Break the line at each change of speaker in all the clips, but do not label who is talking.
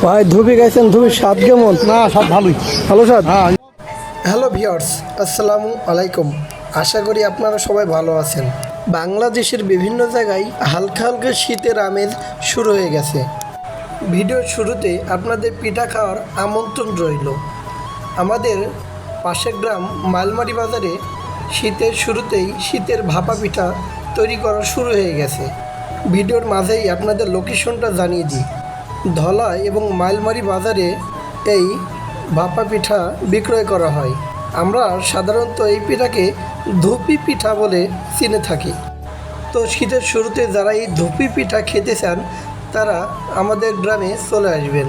ভাই ধুবি গাইছেন, ধুবির স্বাদ কেমন?
না, সব ভালোই।
ভালো স্বাদ।
হ্যাঁ,
হ্যালো ভিউয়ার্স, আসসালামু আলাইকুম। আশা করি আপনারা সবাই ভালো আছেন। বাংলাদেশের বিভিন্ন জায়গায় হালকা হালকা শীতের আমেজ শুরু হয়ে গেছে। ভিডিওর শুরুতে আপনাদের পিঠা খাওয়ার আমন্ত্রণ রইল। আমাদের পাশের গ্রাম মালমারি বাজারে শীতের শুরুতেই শীতের ভাপা পিঠা তৈরি করা শুরু হয়ে গেছে। ভিডিওর মাঝেই আপনাদের লোকেশনটা জানিয়ে দিই। ধলাই এবং মাইলমারি বাজারে এই ভাপা পিঠা বিক্রয় করা হয়। আমরা সাধারণত এই পিঠাকে ধুপি পিঠা বলে চিনে থাকি। তো শীতের শুরুতে যারা এই ধুপি পিঠা খেতে চান তারা আমাদের গ্রামে চলে আসবেন।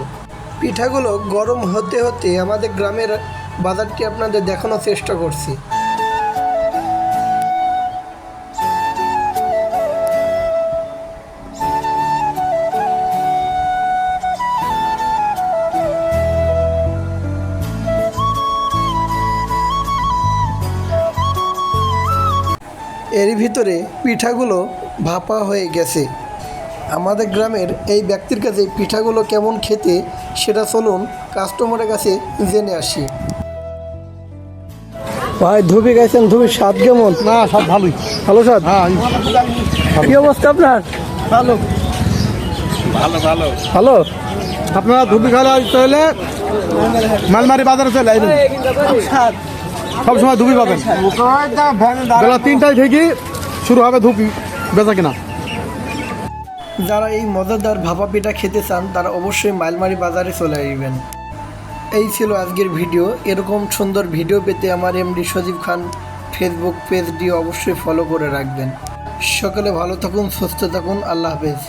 পিঠাগুলো গরম হতে হতে আমাদের গ্রামের বাজারটি আপনাদের দেখানোর চেষ্টা করছি। এর ভিতরে পিঠাগুলো ভাপা হয়ে গেছে। আমাদের গ্রামের এই ব্যক্তির কাছে পিঠাগুলো কেমন খেতে সেটা চলুন কাস্টমারের কাছে জেনে আসি। ভাই ধুবি গাইছেন, ধুবির স্বাদ কেমন?
না, সব ভালোই।
ভালো স্বাদ।
হ্যাঁ,
কি অবস্থা আপনার?
ভালো
ভালো।
আপনারা ধুপি খেলা চলে মালমারি বাজারে চলে আসবেন। সব সময় ধুপি পাবেন। বেলা 3টায় থেকে শুরু হবে ধুপি বেচা কিনা।
যারা এই মজাদার ভাপা পিঠা খেতে চান তারা অবশ্যই মাইলমারি বাজারে চলে আসবেন। এই ছিল আজকের ভিডিও। এরকম সুন্দর ভিডিও পেতে আমার এমডি সজীব খান ফেসবুক পেজটি অবশ্যই ফলো করে রাখবেন। সকলে ভালো থাকুন, সুস্থ থাকুন। আল্লাহ হাফেজ।